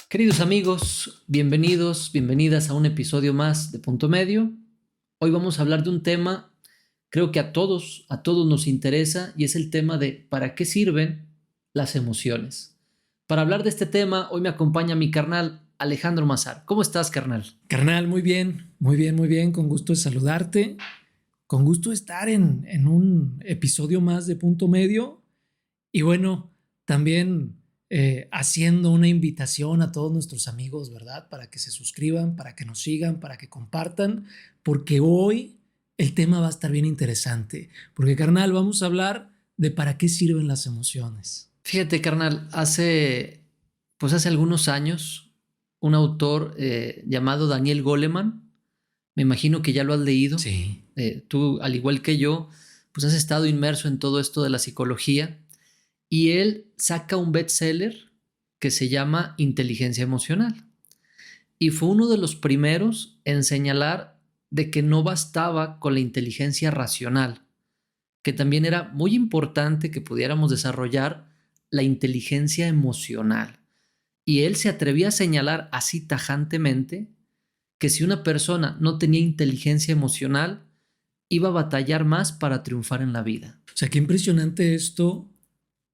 Queridos amigos, bienvenidos, bienvenidas a un episodio más de Punto Medio. Hoy vamos a hablar de un tema, creo que a todos nos interesa, y es el tema de ¿para qué sirven las emociones? Para hablar de este tema, hoy me acompaña mi carnal Alejandro Mazar. ¿Cómo estás, carnal? Carnal, muy bien, muy bien, muy bien. Con gusto de saludarte. Con gusto de estar en un episodio más de Punto Medio. Y bueno, también haciendo una invitación a todos nuestros amigos, ¿verdad? Para que se suscriban, para que nos sigan, para que compartan, porque hoy el tema va a estar bien interesante. Porque, carnal, vamos a hablar de para qué sirven las emociones. Fíjate, carnal, hace algunos años, un autor llamado Daniel Goleman, me imagino que ya lo has leído. Sí. Tú, al igual que yo, pues has estado inmerso en todo esto de la psicología, y él saca un bestseller que se llama Inteligencia Emocional. Y fue uno de los primeros en señalar de que no bastaba con la inteligencia racional, que también era muy importante que pudiéramos desarrollar la inteligencia emocional. Y él se atrevía a señalar así tajantemente que si una persona no tenía inteligencia emocional, iba a batallar más para triunfar en la vida. O sea, qué impresionante esto,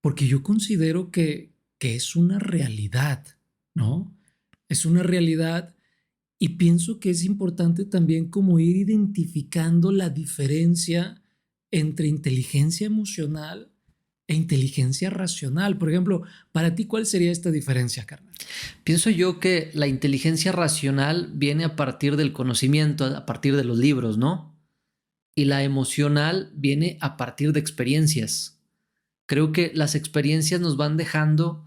porque yo considero que es una realidad, ¿no? Es una realidad y pienso que es importante también como ir identificando la diferencia entre inteligencia emocional e inteligencia racional. Por ejemplo, para ti, ¿cuál sería esta diferencia, carnal? Pienso yo que la inteligencia racional viene a partir del conocimiento, a partir de los libros, ¿no? Y la emocional viene a partir de experiencias. Creo que las experiencias nos van dejando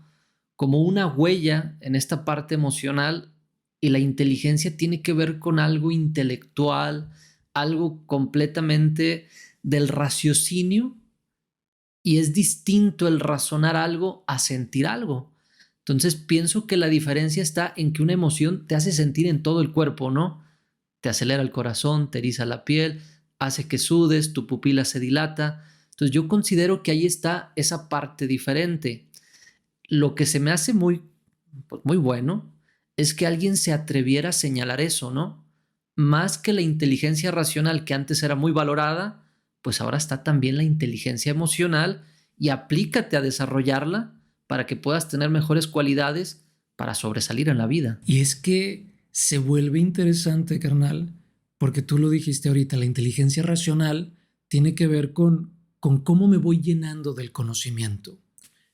como una huella en esta parte emocional, y la inteligencia tiene que ver con algo intelectual, algo completamente del raciocinio, y es distinto el razonar algo a sentir algo. Entonces pienso que la diferencia está en que una emoción te hace sentir en todo el cuerpo, ¿no? Te acelera el corazón, te eriza la piel, hace que sudes, tu pupila se dilata. Entonces yo considero que ahí está esa parte diferente. Lo que se me hace muy bueno es que alguien se atreviera a señalar eso, ¿no? Más que la inteligencia racional, que antes era muy valorada, pues ahora está también la inteligencia emocional, y aplícate a desarrollarla para que puedas tener mejores cualidades para sobresalir en la vida. Y es que se vuelve interesante, carnal, porque tú lo dijiste ahorita, la inteligencia racional tiene que ver con cómo me voy llenando del conocimiento.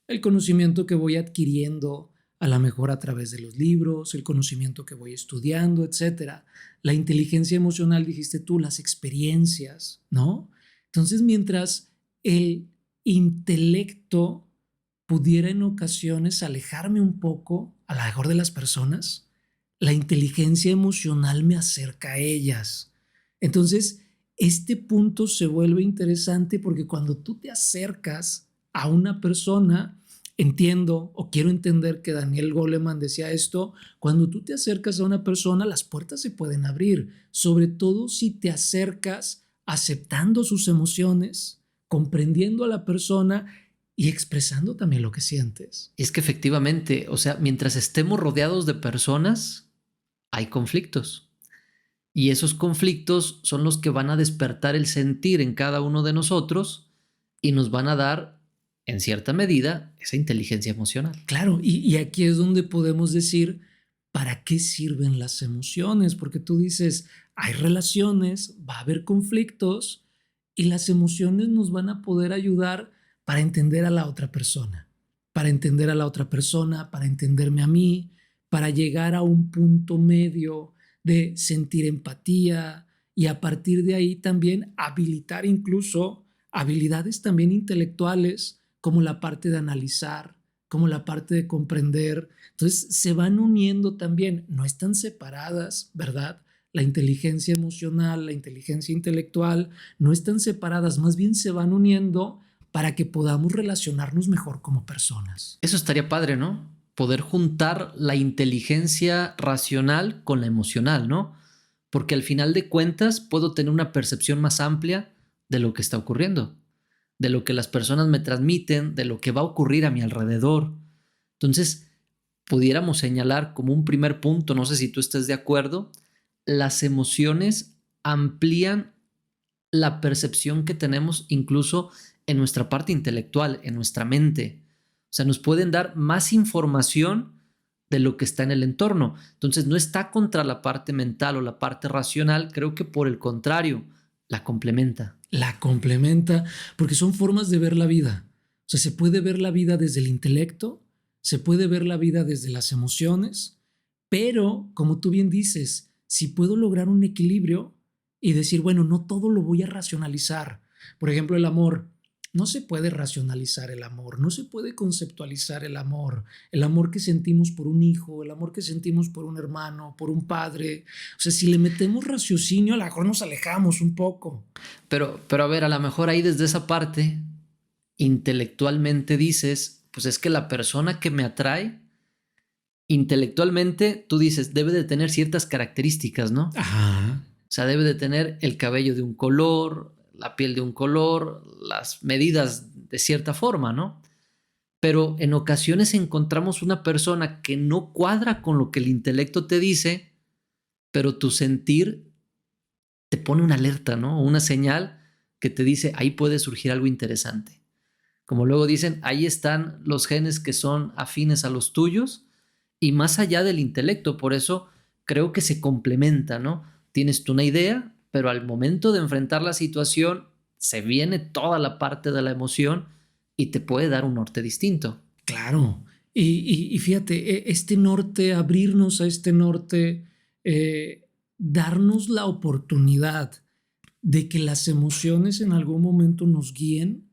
El conocimiento que voy adquiriendo a la mejor a través de los libros, el conocimiento que voy estudiando, etcétera. La inteligencia emocional, dijiste tú, las experiencias, ¿no? Entonces, mientras el intelecto pudiera en ocasiones alejarme un poco, a lo mejor de las personas, la inteligencia emocional me acerca a ellas. Entonces, este punto se vuelve interesante porque cuando tú te acercas a una persona, entiendo o quiero entender que Daniel Goleman decía esto, cuando tú te acercas a una persona, las puertas se pueden abrir, sobre todo si te acercas aceptando sus emociones, comprendiendo a la persona y expresando también lo que sientes. Y es que efectivamente, o sea, mientras estemos rodeados de personas, hay conflictos. Y esos conflictos son los que van a despertar el sentir en cada uno de nosotros y nos van a dar, en cierta medida, esa inteligencia emocional. Claro, y aquí es donde podemos decir, ¿para qué sirven las emociones? Porque tú dices, hay relaciones, va a haber conflictos y las emociones nos van a poder ayudar para entender a la otra persona, para entender a la otra persona, para entenderme a mí, para llegar a un punto medio de sentir empatía y a partir de ahí también habilitar incluso habilidades también intelectuales como la parte de analizar, como la parte de comprender. Entonces se van uniendo también, no están separadas, ¿verdad? La inteligencia emocional, la inteligencia intelectual, no están separadas, más bien se van uniendo para que podamos relacionarnos mejor como personas. Eso estaría padre, ¿no? Poder juntar la inteligencia racional con la emocional, ¿no? Porque al final de cuentas puedo tener una percepción más amplia de lo que está ocurriendo, de lo que las personas me transmiten, de lo que va a ocurrir a mi alrededor. Entonces, pudiéramos señalar como un primer punto, no sé si tú estés de acuerdo, las emociones amplían la percepción que tenemos incluso en nuestra parte intelectual, en nuestra mente. O sea, nos pueden dar más información de lo que está en el entorno. Entonces, no está contra la parte mental o la parte racional, creo que por el contrario, la complementa. La complementa porque son formas de ver la vida. O sea, se puede ver la vida desde el intelecto, se puede ver la vida desde las emociones, pero como tú bien dices, si puedo lograr un equilibrio y decir, bueno, no todo lo voy a racionalizar. Por ejemplo, el amor. No se puede racionalizar el amor, no se puede conceptualizar el amor que sentimos por un hijo, el amor que sentimos por un hermano, por un padre. O sea, si le metemos raciocinio, a lo mejor nos alejamos un poco. Pero a ver, a lo mejor ahí desde esa parte, intelectualmente dices, pues es que la persona que me atrae, intelectualmente tú dices, debe de tener ciertas características, ¿no? Ajá. O sea, debe de tener el cabello de un color, la piel de un color, las medidas de cierta forma, ¿no? Pero en ocasiones encontramos una persona que no cuadra con lo que el intelecto te dice, pero tu sentir te pone una alerta, ¿no? Una señal que te dice, ahí puede surgir algo interesante. Como luego dicen, ahí están los genes que son afines a los tuyos y más allá del intelecto. Por eso creo que se complementa, ¿no? Tienes tú una idea, pero al momento de enfrentar la situación se viene toda la parte de la emoción y te puede dar un norte distinto. Claro. Y fíjate, este norte, abrirnos a este norte, darnos la oportunidad de que las emociones en algún momento nos guíen,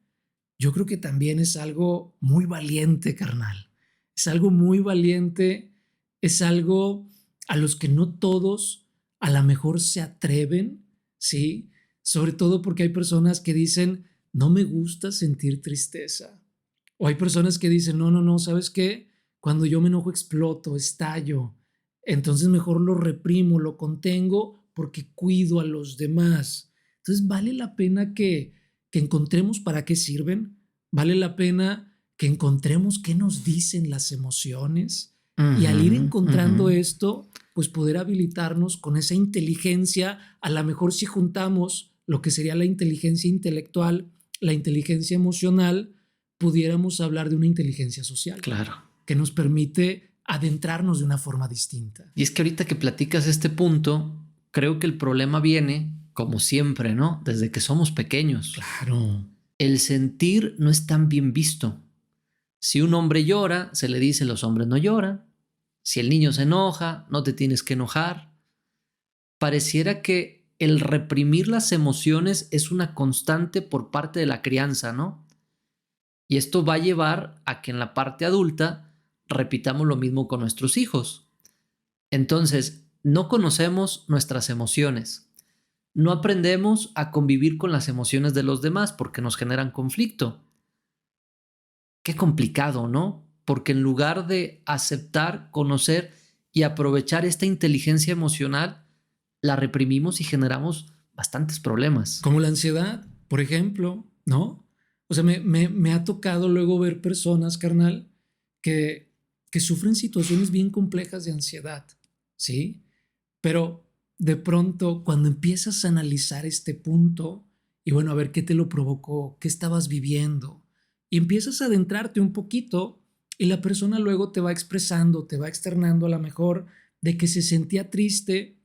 yo creo que también es algo muy valiente, carnal. Es algo muy valiente, es algo a los que no todos a lo mejor se atreven, ¿sí? Sobre todo porque hay personas que dicen, no me gusta sentir tristeza. O hay personas que dicen, no, no, no, ¿sabes qué? Cuando yo me enojo exploto, estallo. Entonces mejor lo reprimo, lo contengo porque cuido a los demás. Entonces vale la pena que encontremos para qué sirven, vale la pena que encontremos qué nos dicen las emociones y al ir encontrando esto, pues poder habilitarnos con esa inteligencia, a lo mejor si juntamos lo que sería la inteligencia intelectual, la inteligencia emocional, pudiéramos hablar de una inteligencia social Claro. que nos permite adentrarnos de una forma distinta. Y es que ahorita que platicas este punto, creo que el problema viene, como siempre, ¿no? Desde que somos pequeños. Claro. El sentir no es tan bien visto. Si un hombre llora, se le dice los hombres no lloran. Si el niño se enoja, no te tienes que enojar. Pareciera que el reprimir las emociones es una constante por parte de la crianza, ¿no? Y esto va a llevar a que en la parte adulta repitamos lo mismo con nuestros hijos. Entonces, no conocemos nuestras emociones. No aprendemos a convivir con las emociones de los demás porque nos generan conflicto. Qué complicado, ¿no? Porque en lugar de aceptar, conocer y aprovechar esta inteligencia emocional, la reprimimos y generamos bastantes problemas. Como la ansiedad, por ejemplo, ¿no? O sea, me ha tocado luego ver personas, carnal, que sufren situaciones bien complejas de ansiedad, ¿sí? Pero de pronto, cuando empiezas a analizar este punto, y bueno, a ver qué te lo provocó, qué estabas viviendo, y empiezas a adentrarte un poquito, y la persona luego te va expresando, te va externando a lo mejor de que se sentía triste,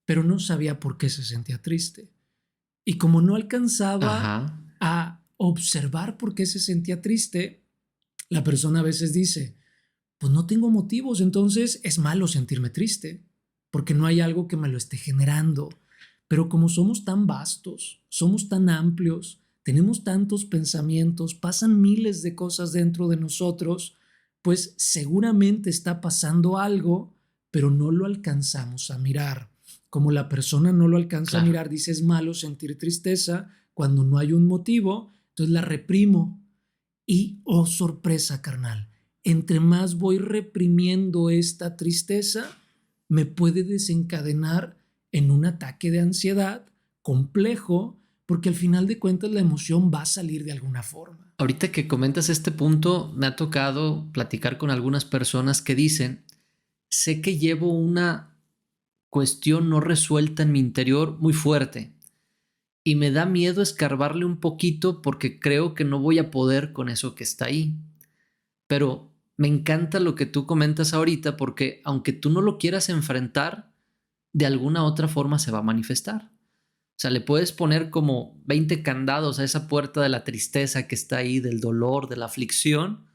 pero no sabía por qué se sentía triste. Y como no alcanzaba Ajá. a observar por qué se sentía triste, la persona a veces dice, pues no tengo motivos, entonces es malo sentirme triste, porque no hay algo que me lo esté generando. Pero como somos tan vastos, somos tan amplios, tenemos tantos pensamientos, pasan miles de cosas dentro de nosotros, pues seguramente está pasando algo, pero no lo alcanzamos a mirar. Como la persona no lo alcanza a Claro. mirar, dice es malo sentir tristeza cuando no hay un motivo, entonces la reprimo. Y, oh sorpresa, carnal, entre más voy reprimiendo esta tristeza, me puede desencadenar en un ataque de ansiedad complejo, porque al final de cuentas la emoción va a salir de alguna forma. Ahorita que comentas este punto, me ha tocado platicar con algunas personas que dicen, sé que llevo una cuestión no resuelta en mi interior muy fuerte y me da miedo escarbarle un poquito porque creo que no voy a poder con eso que está ahí. Pero me encanta lo que tú comentas ahorita porque aunque tú no lo quieras enfrentar, de alguna otra forma se va a manifestar. O sea, le puedes poner como 20 candados a esa puerta de la tristeza que está ahí, del dolor, de la aflicción,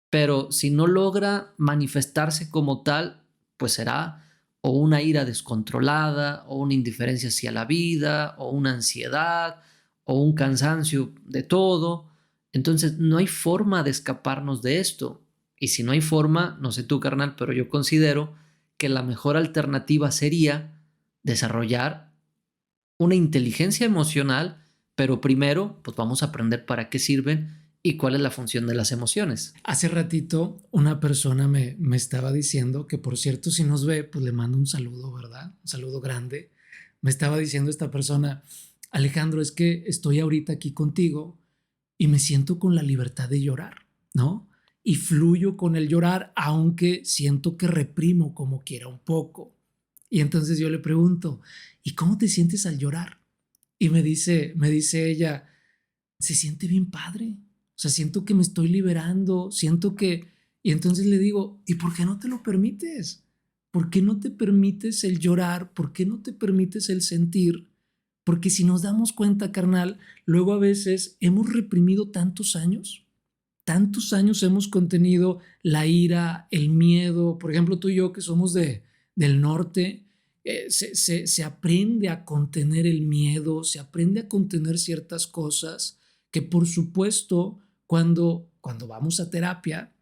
pero si no logra manifestarse como tal, pues será o una ira descontrolada, o una indiferencia hacia la vida, o una ansiedad, o un cansancio de todo. Entonces, no hay forma de escaparnos de esto. Y si no hay forma, no sé tú, carnal, pero yo considero que la mejor alternativa sería desarrollar una inteligencia emocional, pero primero, pues vamos a aprender para qué sirven y cuál es la función de las emociones. Hace ratito una persona me estaba diciendo que, por cierto, si nos ve, pues le mando un saludo, ¿verdad? Un saludo grande. Me estaba diciendo esta persona, Alejandro, es que estoy ahorita aquí contigo y me siento con la libertad de llorar, ¿no? Y fluyo con el llorar, aunque siento que reprimo como quiera un poco. Y entonces yo le pregunto, ¿y cómo te sientes al llorar? Y me dice ella, se siente bien padre. O sea, siento que me estoy liberando, siento que... Y entonces le digo, ¿y por qué no te lo permites? ¿Por qué no te permites el llorar? ¿Por qué no te permites el sentir? Porque si nos damos cuenta, carnal, luego a veces hemos reprimido tantos años hemos contenido la ira, el miedo. Por ejemplo, tú y yo que somos del norte, se aprende a contener el miedo, se aprende a contener ciertas cosas que, por supuesto, cuando vamos a terapia,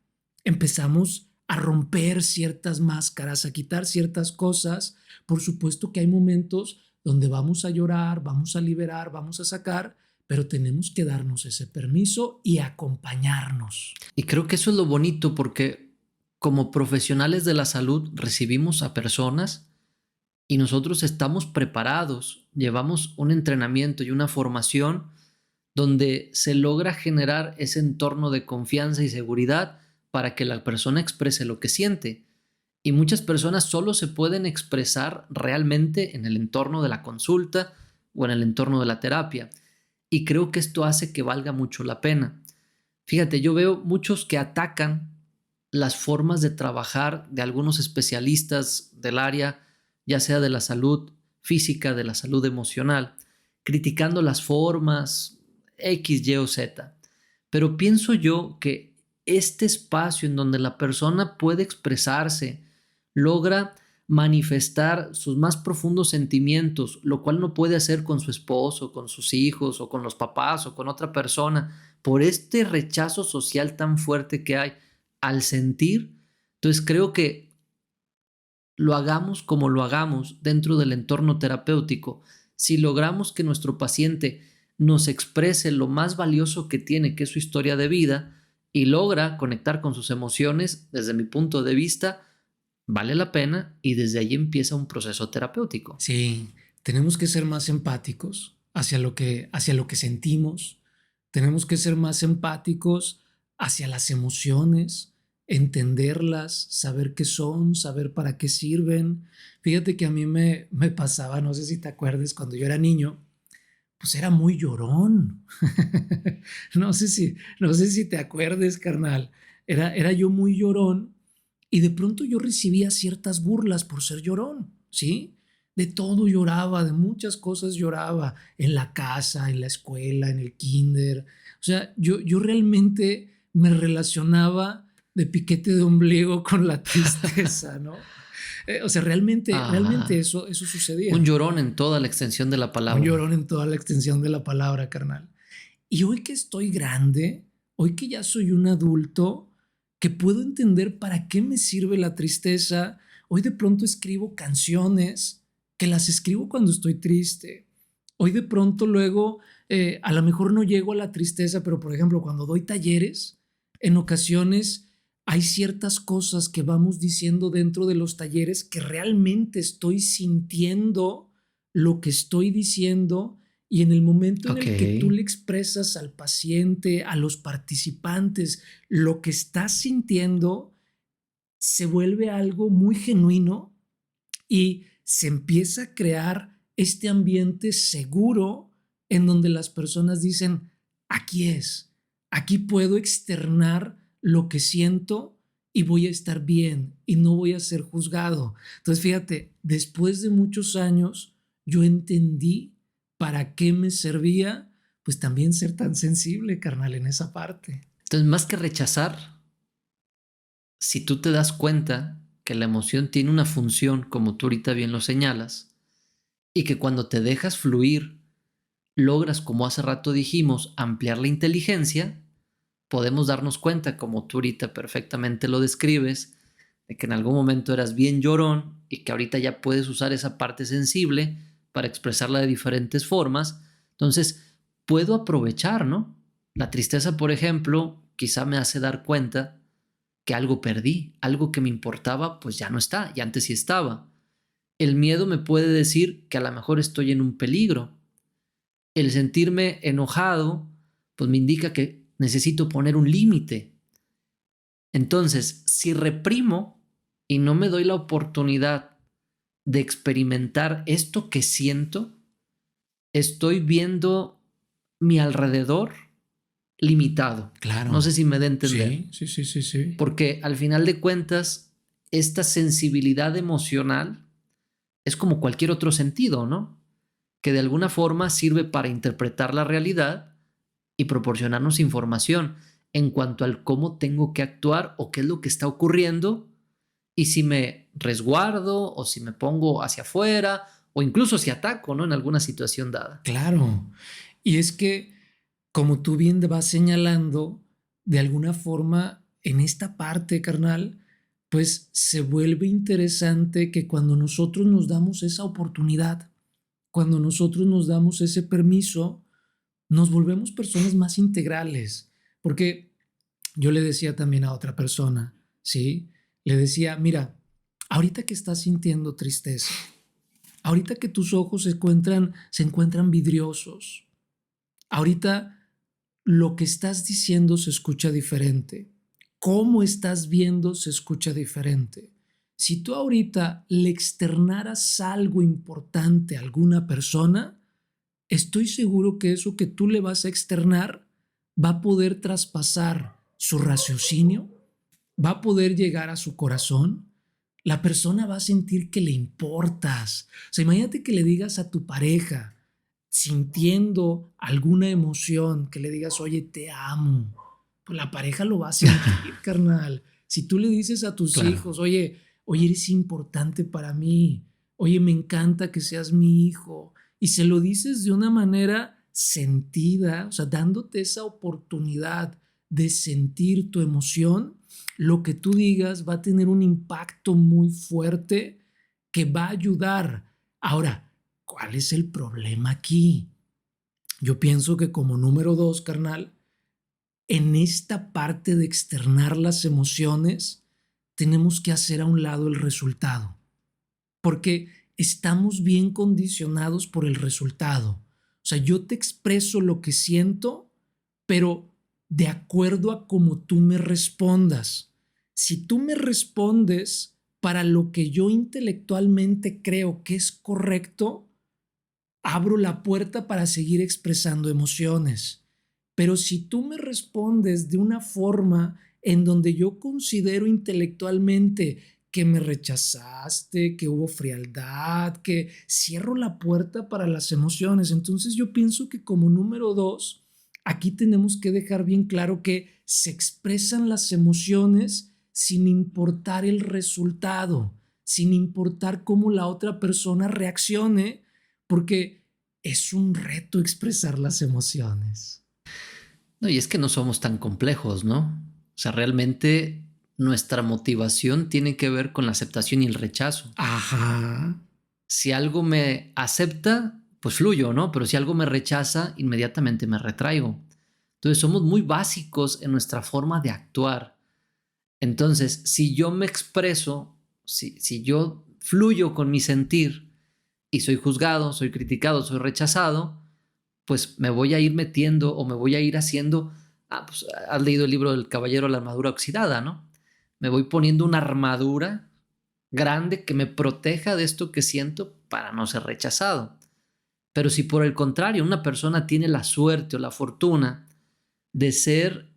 empezamos a romper ciertas máscaras, a quitar ciertas cosas. Por supuesto que hay momentos donde vamos a llorar, vamos a liberar, vamos a sacar, pero tenemos que darnos ese permiso y acompañarnos. Y creo que eso es lo bonito porque como profesionales de la salud recibimos a personas y nosotros estamos preparados, llevamos un entrenamiento y una formación donde se logra generar ese entorno de confianza y seguridad para que la persona exprese lo que siente. Y muchas personas solo se pueden expresar realmente en el entorno de la consulta o en el entorno de la terapia. Y creo que esto hace que valga mucho la pena. Fíjate, yo veo muchos que atacan las formas de trabajar de algunos especialistas del área, ya sea de la salud física, de la salud emocional, criticando las formas X, Y o Z. Pero pienso yo que este espacio en donde la persona puede expresarse, logra manifestar sus más profundos sentimientos, lo cual no puede hacer con su esposo, con sus hijos o con los papás o con otra persona, por este rechazo social tan fuerte que hay al sentir. Entonces creo que lo hagamos como lo hagamos dentro del entorno terapéutico, si logramos que nuestro paciente nos exprese lo más valioso que tiene, que es su historia de vida, y logra conectar con sus emociones, desde mi punto de vista, vale la pena y desde ahí empieza un proceso terapéutico. Sí, tenemos que ser más empáticos hacia lo que sentimos. Tenemos que ser más empáticos hacia las emociones, entenderlas, saber qué son, saber para qué sirven. Fíjate que a mí me pasaba, no sé si te acuerdas, cuando yo era niño, pues era muy llorón. No sé si te acuerdes, carnal. Era yo muy llorón y de pronto yo recibía ciertas burlas por ser llorón, ¿sí? De todo lloraba, de muchas cosas lloraba, en la casa, en la escuela, en el kinder. O sea, yo realmente me relacionaba de piquete de ombligo con la tristeza, ¿no? O sea, realmente Ajá. eso Un sucedía. llorón en toda la extensión de la Un palabra. llorón en toda la extensión de la palabra, carnal. Y hoy que estoy grande, hoy que ya soy un adulto, que puedo entender para qué me sirve la tristeza, hoy de pronto escribo canciones que las escribo cuando estoy triste. Hoy de pronto luego, a lo mejor no llego a la tristeza, pero por ejemplo, cuando doy talleres, en ocasiones hay ciertas cosas que vamos diciendo dentro de los talleres que realmente estoy sintiendo lo que estoy diciendo Y en el momento en Ok. el que tú le expresas al paciente, a los participantes, lo que estás sintiendo, se vuelve algo muy genuino y se empieza a crear este ambiente seguro en donde las personas dicen, aquí es, aquí puedo externar lo que siento y voy a estar bien y no voy a ser juzgado. Entonces, fíjate, después de muchos años, yo entendí para qué me servía, pues también ser tan sensible, carnal, en esa parte. Entonces, más que rechazar, si tú te das cuenta que la emoción tiene una función, como tú ahorita bien lo señalas, y que cuando te dejas fluir, logras, como hace rato dijimos, ampliar la inteligencia, podemos darnos cuenta, como tú ahorita perfectamente lo describes, de que en algún momento eras bien llorón y que ahorita ya puedes usar esa parte sensible para expresarla de diferentes formas. Entonces, puedo aprovechar, ¿no? La tristeza, por ejemplo, quizá me hace dar cuenta que algo perdí, algo que me importaba, pues ya no está, y antes sí estaba. El miedo me puede decir que a lo mejor estoy en un peligro. El sentirme enojado, pues me indica que necesito poner un límite. Entonces, si reprimo y no me doy la oportunidad de experimentar esto que siento, estoy viendo mi alrededor limitado. No sé Claro. si me da a entender. Sí, sí, sí, sí, sí. Porque al final de cuentas, esta sensibilidad emocional es como cualquier otro sentido, ¿no? Que de alguna forma sirve para interpretar la realidad y proporcionarnos información en cuanto al cómo tengo que actuar o qué es lo que está ocurriendo y si me resguardo o si me pongo hacia afuera o incluso si ataco, ¿no? En alguna situación dada. Claro. Y es que, como tú bien vas señalando, de alguna forma, en esta parte, carnal, pues se vuelve interesante que cuando nosotros nos damos esa oportunidad, cuando nosotros nos damos ese permiso, nos volvemos personas más integrales. Porque yo le decía también a otra persona, ¿sí? Le decía, mira, ahorita que estás sintiendo tristeza, ahorita que tus ojos se encuentran vidriosos, ahorita lo que estás diciendo se escucha diferente. Cómo estás viendo se escucha diferente. Si tú ahorita le externaras algo importante a alguna persona, estoy seguro que eso que tú le vas a externar va a poder traspasar su raciocinio, va a poder llegar a su corazón. La persona va a sentir que le importas. O sea, imagínate que le digas a tu pareja, sintiendo alguna emoción, que le digas, oye, te amo. Pues la pareja lo va a sentir, carnal. Si tú le dices a tus Claro. hijos, oye, eres importante para mí. Oye, me encanta que seas mi hijo. Y se lo dices de una manera sentida, o sea, dándote esa oportunidad de sentir tu emoción, lo que tú digas va a tener un impacto muy fuerte que va a ayudar. Ahora, ¿cuál es el problema aquí? Yo pienso que como número dos, carnal, en esta parte de externar las emociones, tenemos que hacer a un lado el resultado, porque estamos bien condicionados por el resultado. O sea, yo te expreso lo que siento, pero de acuerdo a cómo tú me respondas. Si tú me respondes para lo que yo intelectualmente creo que es correcto, abro la puerta para seguir expresando emociones. Pero si tú me respondes de una forma en donde yo considero intelectualmente que me rechazaste, que hubo frialdad, que cierro la puerta para las emociones, entonces yo pienso que como número dos, aquí tenemos que dejar bien claro que se expresan las emociones sin importar el resultado, sin importar cómo la otra persona reaccione, porque es un reto expresar las emociones. No, y es que no somos tan complejos, ¿no? O sea, realmente nuestra motivación tiene que ver con la aceptación y el rechazo. Ajá. Si algo me acepta, pues fluyo, ¿no? Pero si algo me rechaza, inmediatamente me retraigo. Entonces somos muy básicos en nuestra forma de actuar. Entonces, si yo me expreso, si yo fluyo con mi sentir y soy juzgado, soy criticado, soy rechazado, pues me voy a ir metiendo o me voy a ir haciendo, pues has leído el libro del Caballero de la Armadura Oxidada, ¿no? Me voy poniendo una armadura grande que me proteja de esto que siento para no ser rechazado. Pero si por el contrario una persona tiene la suerte o la fortuna de ser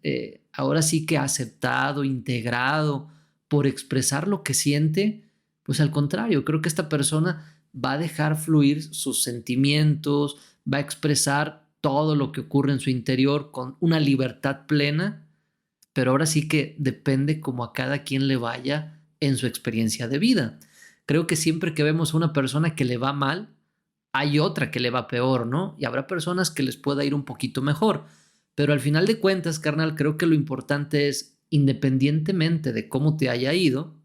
ahora sí que aceptado, integrado por expresar lo que siente, pues al contrario, creo que esta persona va a dejar fluir sus sentimientos, va a expresar todo lo que ocurre en su interior con una libertad plena, pero ahora sí que depende como a cada quien le vaya en su experiencia de vida. Creo que siempre que vemos a una persona que le va mal, hay otra que le va peor, ¿no? Y habrá personas que les pueda ir un poquito mejor. Pero al final de cuentas, carnal, creo que lo importante es, independientemente de cómo te haya ido,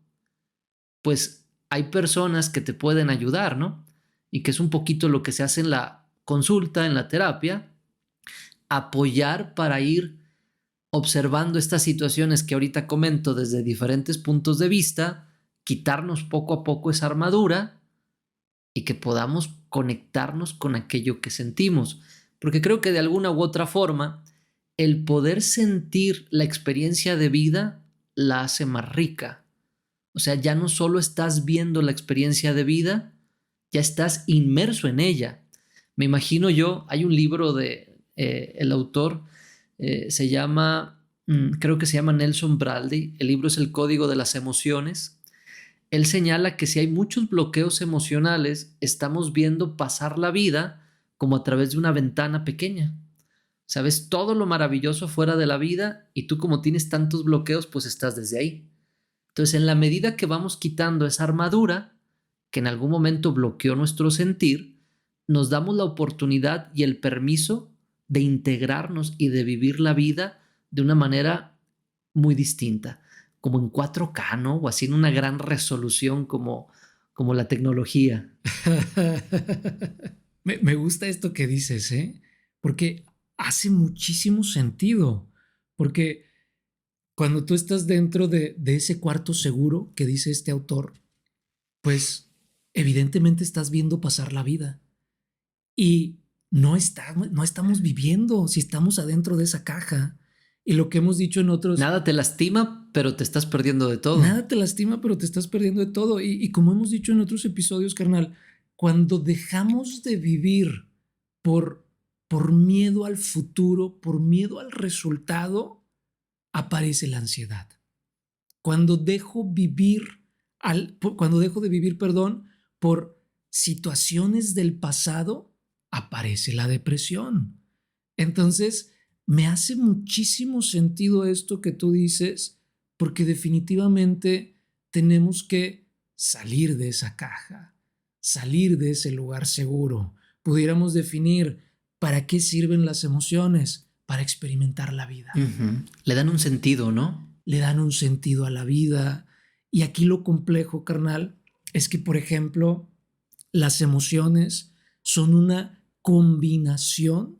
pues hay personas que te pueden ayudar, ¿no? Y que es un poquito lo que se hace en la consulta, en la terapia, apoyar para ir observando estas situaciones que ahorita comento desde diferentes puntos de vista, quitarnos poco a poco esa armadura y que podamos conectarnos con aquello que sentimos. Porque creo que de alguna u otra forma, el poder sentir la experiencia de vida la hace más rica. O sea, ya no solo estás viendo la experiencia de vida, ya estás inmerso en ella. Me imagino yo, hay un libro de el autor, se llama, creo que se llama Nelson Bradley, el libro es El Código de las Emociones. Él señala que si hay muchos bloqueos emocionales, estamos viendo pasar la vida como a través de una ventana pequeña. Sabes todo lo maravilloso fuera de la vida y tú como tienes tantos bloqueos, pues estás desde ahí. Entonces, en la medida que vamos quitando esa armadura, que en algún momento bloqueó nuestro sentir, nos damos la oportunidad y el permiso de integrarnos y de vivir la vida de una manera muy distinta, como en 4K, ¿no? O así en una gran resolución como la tecnología. Me gusta esto que dices, ¿eh? Porque hace muchísimo sentido. Porque cuando tú estás dentro de ese cuarto seguro que dice este autor, pues evidentemente estás viendo pasar la vida. Y no estamos viviendo si estamos adentro de esa caja. Y lo que hemos dicho en otros, Nada te lastima, pero te estás perdiendo de todo. nada te lastima, pero te estás perdiendo de todo. Y como hemos dicho en otros episodios, carnal, cuando dejamos de vivir por, por miedo al futuro, por miedo al resultado, aparece la ansiedad. Cuando dejo vivir cuando dejo de vivir, perdón, por situaciones del pasado, aparece la depresión. Entonces, me hace muchísimo sentido esto que tú dices, porque definitivamente tenemos que salir de esa caja, salir de ese lugar seguro. Pudiéramos definir para qué sirven las emociones, para experimentar la vida. Le dan un sentido, ¿no? Le dan un sentido a la vida. Y aquí lo complejo, carnal, es que, por ejemplo, las emociones son una combinación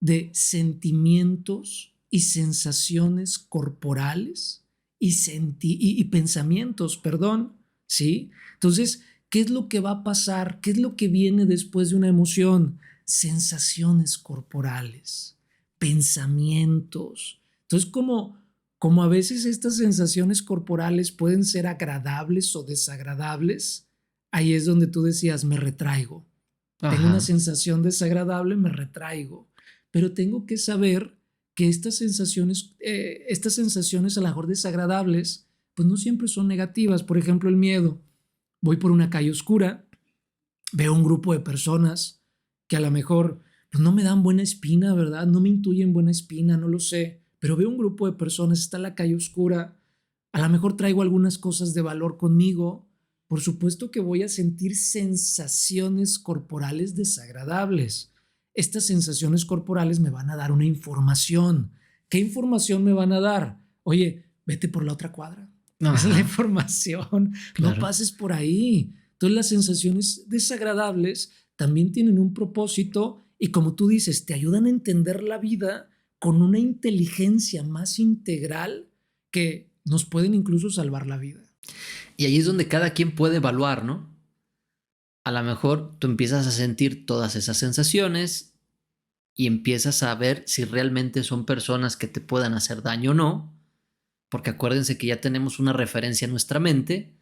de sentimientos y sensaciones corporales y pensamientos, perdón, ¿sí? Entonces, ¿qué es lo que va a pasar? ¿Qué es lo que viene después de una emoción? Sensaciones corporales, pensamientos. Entonces, como a veces estas sensaciones corporales pueden ser agradables o desagradables, ahí es donde tú decías, me retraigo. Ajá. Tengo una sensación desagradable, me retraigo. Pero tengo que saber que estas sensaciones a lo mejor desagradables, pues no siempre son negativas. Por ejemplo, el miedo. Voy por una calle oscura, veo un grupo de personas que a lo mejor pues no me dan buena espina, ¿verdad? No me intuyen buena espina, no lo sé. Pero veo un grupo de personas, está en la calle oscura, a lo mejor traigo algunas cosas de valor conmigo, por supuesto que voy a sentir sensaciones corporales desagradables. Estas sensaciones corporales me van a dar una información. ¿Qué información me van a dar? Oye, vete por la otra cuadra. Ajá. Esa es la información. Claro. No pases por ahí. Entonces las sensaciones desagradables también tienen un propósito y como tú dices, te ayudan a entender la vida con una inteligencia más integral que nos pueden incluso salvar la vida. Y ahí es donde cada quien puede evaluar, ¿no? A lo mejor tú empiezas a sentir todas esas sensaciones y empiezas a ver si realmente son personas que te puedan hacer daño o no, porque acuérdense que ya tenemos una referencia en nuestra mente.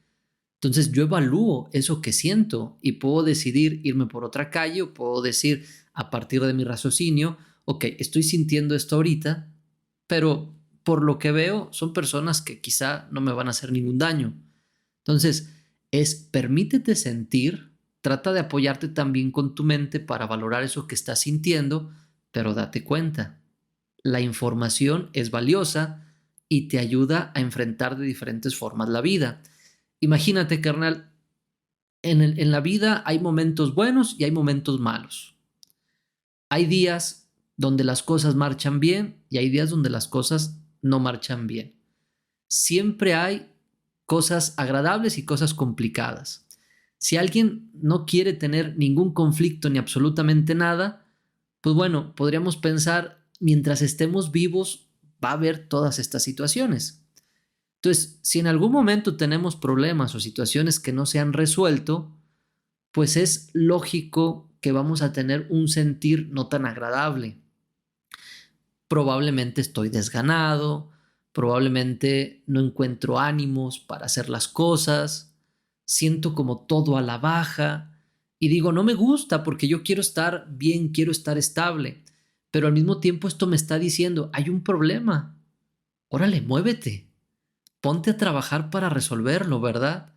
Entonces yo evalúo eso que siento y puedo decidir irme por otra calle o puedo decir a partir de mi raciocinio, ok, estoy sintiendo esto ahorita, pero por lo que veo son personas que quizá no me van a hacer ningún daño. Entonces permítete sentir, trata de apoyarte también con tu mente para valorar eso que estás sintiendo, pero date cuenta, la información es valiosa y te ayuda a enfrentar de diferentes formas la vida. Imagínate, carnal, en la vida hay momentos buenos y hay momentos malos. Hay días donde las cosas marchan bien y hay días donde las cosas no marchan bien. Siempre hay cosas agradables y cosas complicadas. Si alguien no quiere tener ningún conflicto ni absolutamente nada, pues bueno, podríamos pensar, mientras estemos vivos, va a haber todas estas situaciones. Entonces, si en algún momento tenemos problemas o situaciones que no se han resuelto, pues es lógico que vamos a tener un sentir no tan agradable. Probablemente estoy desganado, probablemente no encuentro ánimos para hacer las cosas, siento como todo a la baja y digo, no me gusta porque yo quiero estar bien, quiero estar estable, pero al mismo tiempo esto me está diciendo, hay un problema, órale, muévete, ponte a trabajar para resolverlo, ¿verdad?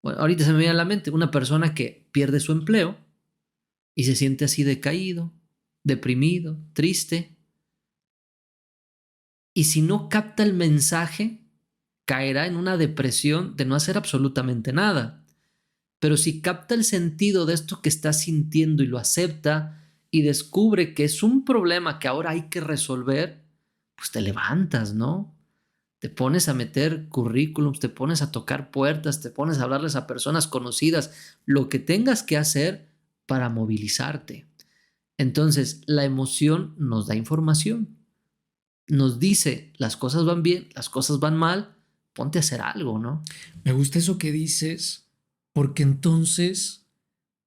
Bueno, ahorita se me viene a la mente una persona que pierde su empleo y se siente así decaído, deprimido, triste. Y si no capta el mensaje, caerá en una depresión de no hacer absolutamente nada. Pero si capta el sentido de esto que está sintiendo y lo acepta y descubre que es un problema que ahora hay que resolver, pues te levantas, ¿no? Te pones a meter currículums, te pones a tocar puertas, te pones a hablarles a personas conocidas, lo que tengas que hacer para movilizarte. Entonces, la emoción nos da información, nos dice las cosas van bien, las cosas van mal, ponte a hacer algo, ¿no? Me gusta eso que dices, porque entonces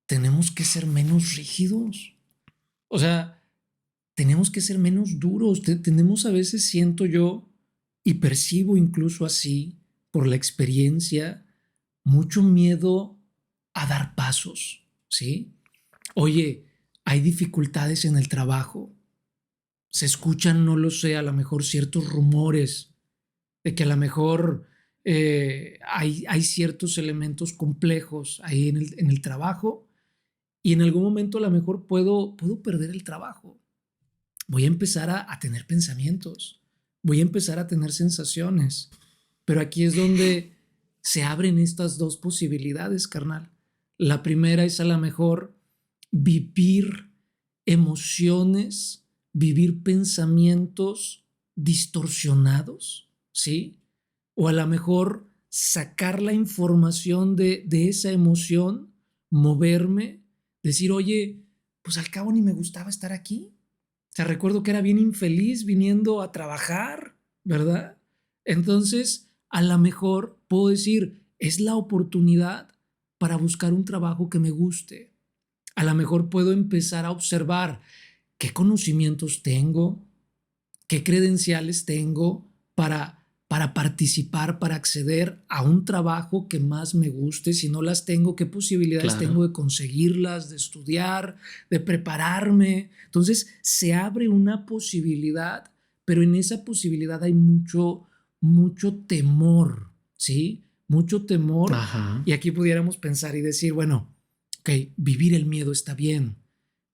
tenemos que ser menos rígidos. O sea, tenemos que ser menos duros. Tenemos a veces, siento yo, y percibo incluso así, por la experiencia, mucho miedo a dar pasos, ¿sí? Oye, hay dificultades en el trabajo. Se escuchan, no lo sé, a lo mejor ciertos rumores de que a lo mejor hay ciertos elementos complejos ahí en el trabajo y en algún momento a lo mejor puedo perder el trabajo. Voy a empezar a tener pensamientos, voy a empezar a tener sensaciones, pero aquí es donde se abren estas dos posibilidades, carnal. La primera es a lo mejor vivir emociones, vivir pensamientos distorsionados, ¿sí? O a lo mejor sacar la información de esa emoción, moverme, decir, oye, pues al cabo ni me gustaba estar aquí. O sea, recuerdo que era bien infeliz viniendo a trabajar, ¿verdad? Entonces, a lo mejor puedo decir, es la oportunidad para buscar un trabajo que me guste. A lo mejor puedo empezar a observar qué conocimientos tengo, qué credenciales tengo para participar, para acceder a un trabajo que más me guste. Si no las tengo, qué posibilidades Claro. tengo de conseguirlas, de estudiar, de prepararme. Entonces se abre una posibilidad, pero en esa posibilidad hay mucho temor, ¿sí? Mucho temor. Ajá. Y aquí pudiéramos pensar y decir, bueno, ok, vivir el miedo está bien,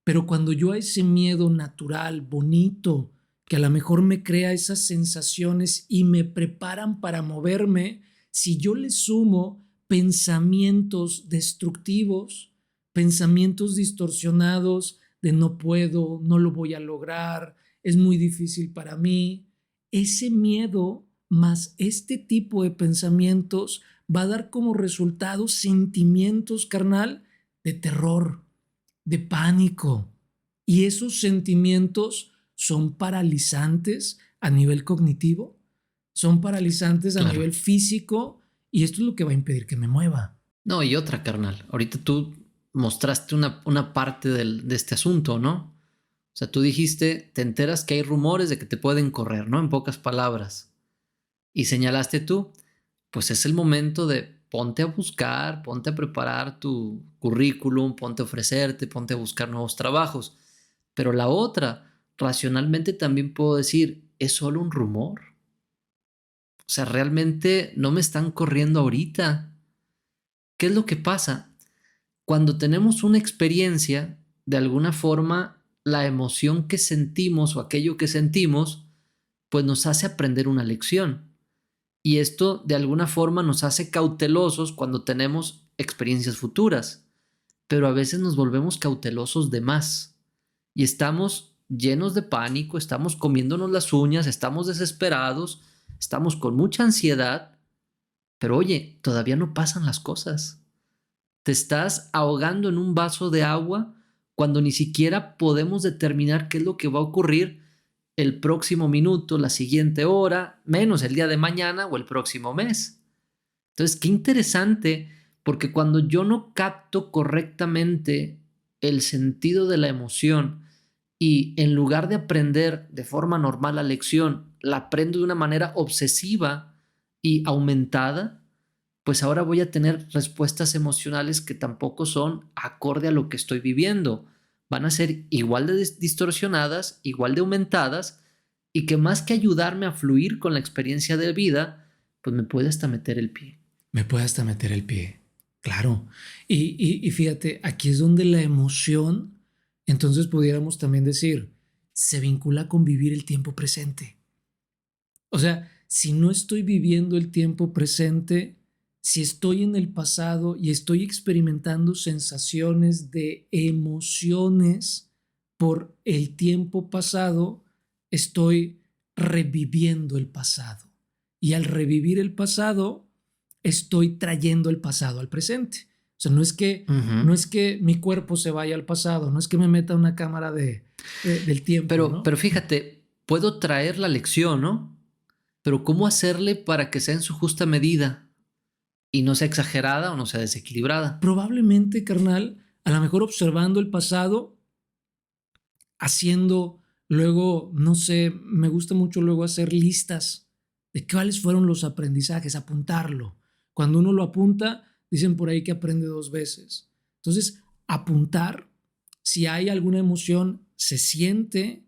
pero cuando yo a ese miedo natural, bonito, que a lo mejor me crea esas sensaciones y me preparan para moverme, si yo le sumo pensamientos destructivos, pensamientos distorsionados de no puedo, no lo voy a lograr, es muy difícil para mí, ese miedo más este tipo de pensamientos va a dar como resultado sentimientos, carnal, de terror, de pánico. Y esos sentimientos son paralizantes a nivel cognitivo, son paralizantes a Claro. nivel físico y esto es lo que va a impedir que me mueva. No, y otra, carnal. Ahorita tú mostraste una parte de este asunto, ¿no? O sea, tú dijiste, te enteras que hay rumores de que te pueden correr, ¿no? En pocas palabras. Y señalaste tú, pues es el momento de ponte a buscar, ponte a preparar tu currículum, ponte a ofrecerte, ponte a buscar nuevos trabajos. Pero la otra, racionalmente también puedo decir, es solo un rumor. O sea, realmente no me están corriendo ahorita. ¿Qué es lo que pasa? Cuando tenemos una experiencia, de alguna forma, la emoción que sentimos o aquello que sentimos, pues nos hace aprender una lección. Y esto de alguna forma nos hace cautelosos cuando tenemos experiencias futuras, pero a veces nos volvemos cautelosos de más y estamos llenos de pánico, estamos comiéndonos las uñas, estamos desesperados, estamos con mucha ansiedad, pero oye, todavía no pasan las cosas. Te estás ahogando en un vaso de agua cuando ni siquiera podemos determinar qué es lo que va a ocurrir el próximo minuto, la siguiente hora, menos el día de mañana o el próximo mes. Entonces, qué interesante, porque cuando yo no capto correctamente el sentido de la emoción y en lugar de aprender de forma normal la lección, la aprendo de una manera obsesiva y aumentada, pues ahora voy a tener respuestas emocionales que tampoco son acorde a lo que estoy viviendo. Van a ser igual de distorsionadas, igual de aumentadas, y que más que ayudarme a fluir con la experiencia de vida, pues me puede hasta meter el pie. Me puede hasta meter el pie, claro. Y fíjate, aquí es donde la emoción, entonces pudiéramos también decir, se vincula con vivir el tiempo presente. O sea, si no estoy viviendo el tiempo presente, si estoy en el pasado y estoy experimentando sensaciones de emociones por el tiempo pasado, estoy reviviendo el pasado. Y al revivir el pasado, estoy trayendo el pasado al presente. O sea, no es que mi cuerpo se vaya al pasado, no es que me meta una cámara del tiempo, ¿no? Pero fíjate, puedo traer la lección, ¿no? Pero ¿cómo hacerle para que sea en su justa medida y no sea exagerada o no sea desequilibrada? Probablemente, carnal, a lo mejor observando el pasado, haciendo luego, no sé, me gusta mucho luego hacer listas de cuáles fueron los aprendizajes, apuntarlo. Cuando uno lo apunta, dicen por ahí que aprende 2 veces. Entonces, apuntar, si hay alguna emoción, se siente,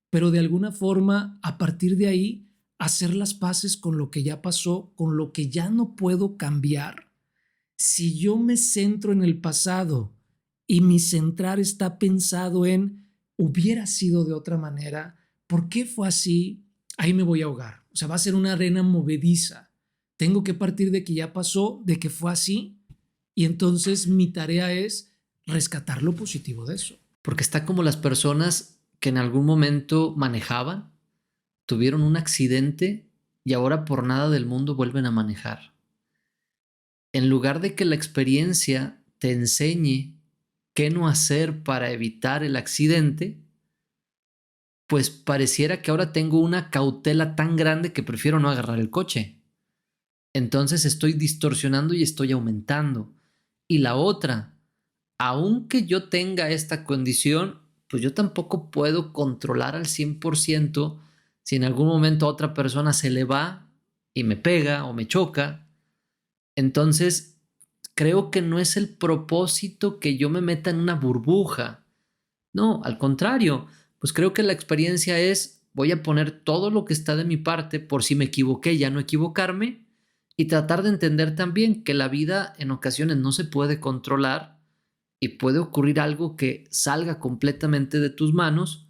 pero de alguna forma, a partir de ahí, hacer las paces con lo que ya pasó, con lo que ya no puedo cambiar. Si yo me centro en el pasado y mi centrar está pensado en hubiera sido de otra manera, ¿por qué fue así? Ahí me voy a ahogar. O sea, va a ser una arena movediza. Tengo que partir de que ya pasó, de que fue así, y entonces mi tarea es rescatar lo positivo de eso. Porque está como las personas que en algún momento manejaban, tuvieron un accidente y ahora por nada del mundo vuelven a manejar. En lugar de que la experiencia te enseñe qué no hacer para evitar el accidente, pues pareciera que ahora tengo una cautela tan grande que prefiero no agarrar el coche. Entonces estoy distorsionando y estoy aumentando. Y la otra, aunque yo tenga esta condición, pues yo tampoco puedo controlar al 100% si en algún momento a otra persona se le va y me pega o me choca. Entonces, creo que no es el propósito que yo me meta en una burbuja. No, al contrario, pues creo que la experiencia es, voy a poner todo lo que está de mi parte por si me equivoqué, ya no equivocarme y tratar de entender también que la vida en ocasiones no se puede controlar y puede ocurrir algo que salga completamente de tus manos,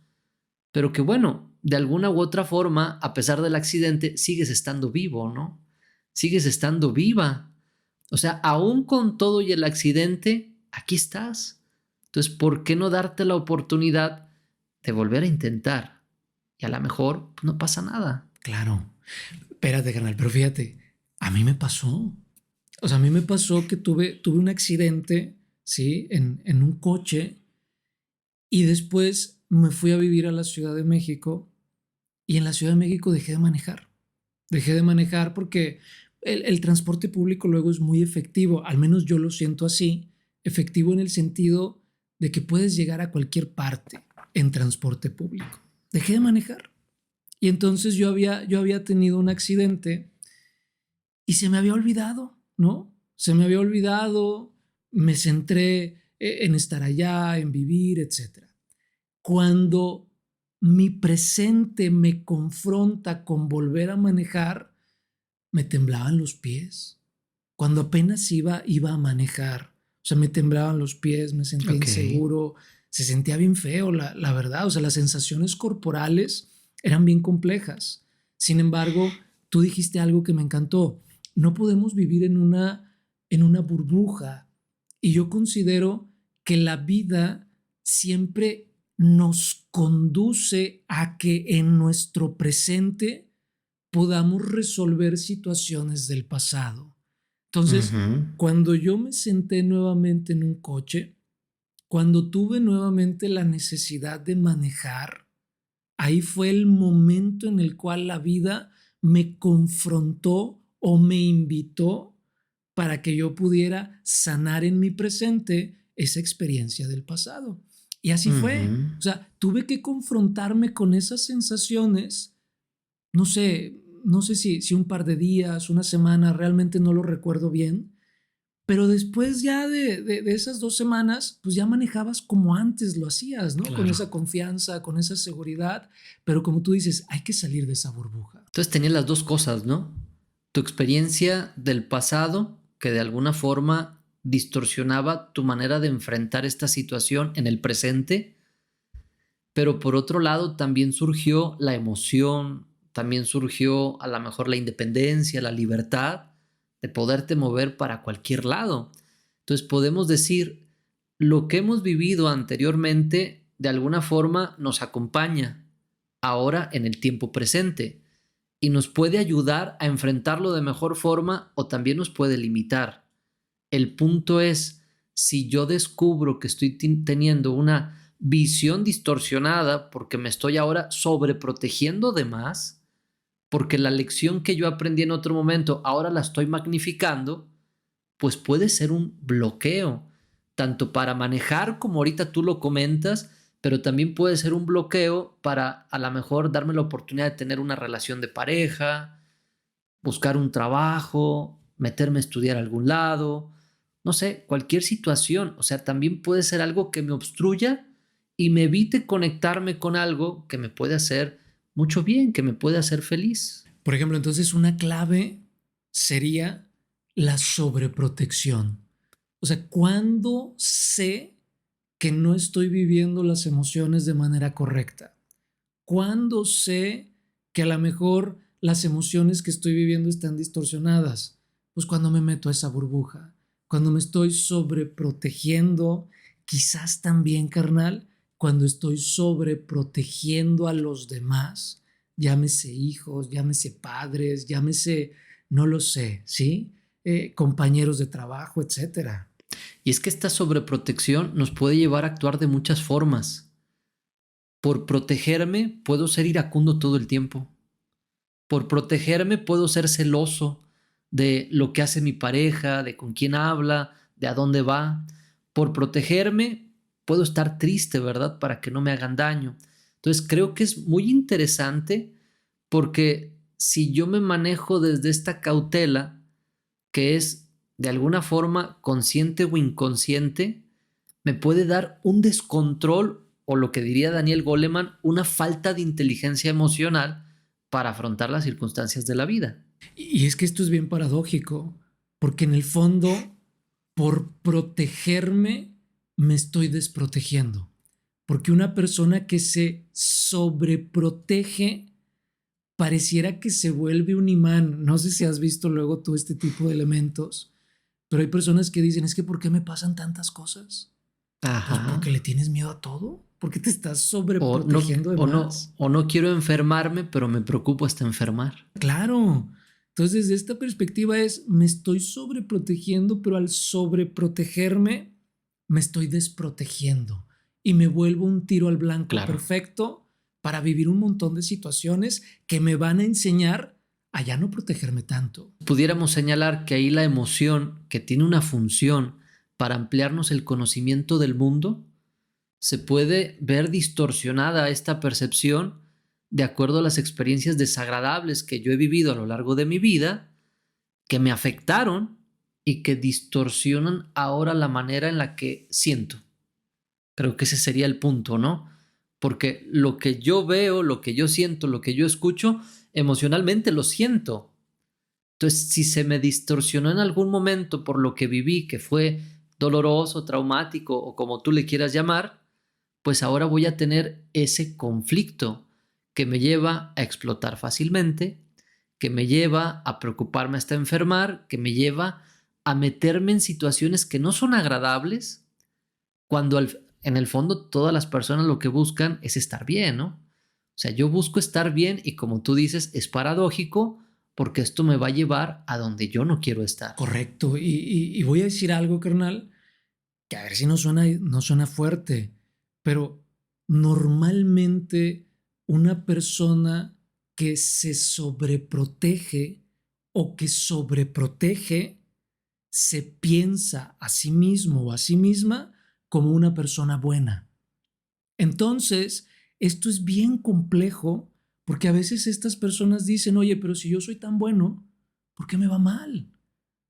pero que bueno, de alguna u otra forma, a pesar del accidente, sigues estando vivo, ¿no? Sigues estando viva. O sea, aún con todo y el accidente, aquí estás. Entonces, ¿por qué no darte la oportunidad de volver a intentar? Y a lo mejor pues, no pasa nada. Claro. Espérate, carnal, pero fíjate, a mí me pasó. O sea, a mí me pasó que tuve un accidente, ¿sí? En un coche y después me fui a vivir a la Ciudad de México y en la Ciudad de México dejé de manejar. Dejé de manejar porque el transporte público luego es muy efectivo, al menos yo lo siento así, efectivo en el sentido de que puedes llegar a cualquier parte. en transporte público. Dejé de manejar. Y entonces yo había tenido un accidente y se me había olvidado, ¿no? Se me había olvidado, me centré en estar allá, en vivir, etc. Cuando mi presente me confronta con volver a manejar, me temblaban los pies. Cuando apenas iba a manejar, o sea, me temblaban los pies, me sentía inseguro, se sentía bien feo, la verdad. O sea, las sensaciones corporales eran bien complejas. Sin embargo, tú dijiste algo que me encantó. No podemos vivir en una burbuja. Y yo considero que la vida siempre nos conduce a que en nuestro presente podamos resolver situaciones del pasado. Entonces, cuando yo me senté nuevamente en un coche, cuando tuve nuevamente la necesidad de manejar, ahí fue el momento en el cual la vida me confrontó o me invitó para que yo pudiera sanar en mi presente esa experiencia del pasado. Y así fue. O sea, tuve que confrontarme con esas sensaciones, no sé si un par de días, una semana, realmente no lo recuerdo bien, pero después ya de esas 2 semanas, pues ya manejabas como antes lo hacías, ¿no? Claro. Con esa confianza, con esa seguridad, pero como tú dices, hay que salir de esa burbuja. Entonces tenías las dos cosas, ¿no? Tu experiencia del pasado, que de alguna forma distorsionaba tu manera de enfrentar esta situación en el presente, pero por otro lado también surgió la emoción, también surgió a lo mejor la independencia, la libertad de poderte mover para cualquier lado. Entonces podemos decir, lo que hemos vivido anteriormente de alguna forma nos acompaña ahora en el tiempo presente y nos puede ayudar a enfrentarlo de mejor forma o también nos puede limitar. El punto es, si yo descubro que estoy teniendo una visión distorsionada porque me estoy ahora sobreprotegiendo de más, porque la lección que yo aprendí en otro momento ahora la estoy magnificando, pues puede ser un bloqueo, tanto para manejar como ahorita tú lo comentas, pero también puede ser un bloqueo para a lo mejor darme la oportunidad de tener una relación de pareja, buscar un trabajo, meterme a estudiar a algún lado, no sé, cualquier situación. O sea, también puede ser algo que me obstruya y me evite conectarme con algo que me puede hacer mucho bien, que me puede hacer feliz. Por ejemplo, entonces una clave sería la sobreprotección. O sea, ¿cuándo sé que no estoy viviendo las emociones de manera correcta? ¿Cuándo sé que a lo mejor las emociones que estoy viviendo están distorsionadas? Pues cuando me meto a esa burbuja, cuando me estoy sobreprotegiendo, quizás también, carnal, cuando estoy sobreprotegiendo a los demás, llámese hijos, llámese padres, llámese, no lo sé, ¿sí? Compañeros de trabajo, etcétera. Y es que esta sobreprotección nos puede llevar a actuar de muchas formas. Por protegerme puedo ser iracundo todo el tiempo. Por protegerme puedo ser celoso de lo que hace mi pareja, de con quién habla, de a dónde va. Por protegerme puedo estar triste, ¿verdad? Para que no me hagan daño. Entonces creo que es muy interesante porque si yo me manejo desde esta cautela, que es de alguna forma consciente o inconsciente, me puede dar un descontrol o lo que diría Daniel Goleman, una falta de inteligencia emocional para afrontar las circunstancias de la vida. Y es que esto es bien paradójico, porque en el fondo, por protegerme, me estoy desprotegiendo. Porque una persona que se sobreprotege pareciera que se vuelve un imán. No sé si has visto luego tú este tipo de elementos, pero hay personas que dicen, es que ¿por qué me pasan tantas cosas? Pues Ajá. porque le tienes miedo a todo, porque te estás O no, sobreprotegiendo de o no, más. o no quiero enfermarme, pero me preocupo hasta enfermar. Claro. Entonces, desde esta perspectiva es, me estoy sobreprotegiendo, pero al sobreprotegerme, me estoy desprotegiendo y me vuelvo un tiro al blanco Claro. perfecto para vivir un montón de situaciones que me van a enseñar a ya no protegerme tanto. Pudiéramos señalar que ahí la emoción, que tiene una función para ampliarnos el conocimiento del mundo, se puede ver distorsionada esta percepción de acuerdo a las experiencias desagradables que yo he vivido a lo largo de mi vida, que me afectaron y que distorsionan ahora la manera en la que siento. Creo que ese sería el punto, ¿no? Porque lo que yo veo, lo que yo siento, lo que yo escucho, emocionalmente lo siento. Entonces, si se me distorsionó en algún momento por lo que viví, que fue doloroso, traumático o como tú le quieras llamar, pues ahora voy a tener ese conflicto que me lleva a explotar fácilmente, que me lleva a preocuparme hasta enfermar, que me lleva a meterme en situaciones que no son agradables, cuando en el fondo todas las personas lo que buscan es estar bien, ¿no? O sea, yo busco estar bien y como tú dices, es paradójico porque esto me va a llevar a donde yo no quiero estar. Correcto. Y voy a decir algo, carnal, que a ver si no suena fuerte, pero normalmente una persona que se sobreprotege o que sobreprotege se piensa a sí mismo o a sí misma como una persona buena. Entonces, esto es bien complejo porque a veces estas personas dicen, oye, pero si yo soy tan bueno, ¿por qué me va mal?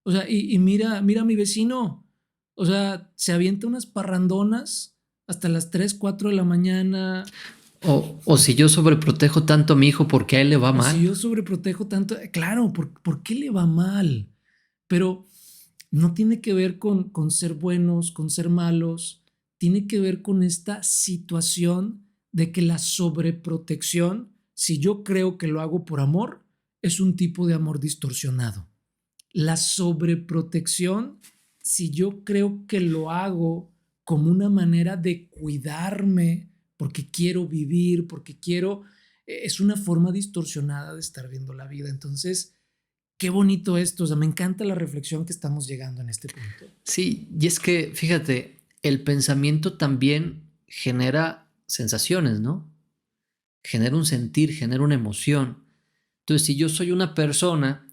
O sea, y mira a mi vecino. O sea, se avienta unas parrandonas hasta las 3 4 de la mañana. O si yo sobreprotejo tanto a mi hijo porque a él le va O si mal. yo sobreprotejo tanto, claro, ¿por qué le va mal? Pero no tiene que ver con ser buenos, con ser malos. Tiene que ver con esta situación de que la sobreprotección, si yo creo que lo hago por amor, es un tipo de amor distorsionado. La sobreprotección, si yo creo que lo hago como una manera de cuidarme, porque quiero vivir, porque quiero, es una forma distorsionada de estar viendo la vida. Entonces, qué bonito esto, o sea, me encanta la reflexión que estamos llegando en este punto. Sí, y es que, fíjate, el pensamiento también genera sensaciones, ¿no? Genera un sentir, genera una emoción. Entonces, si yo soy una persona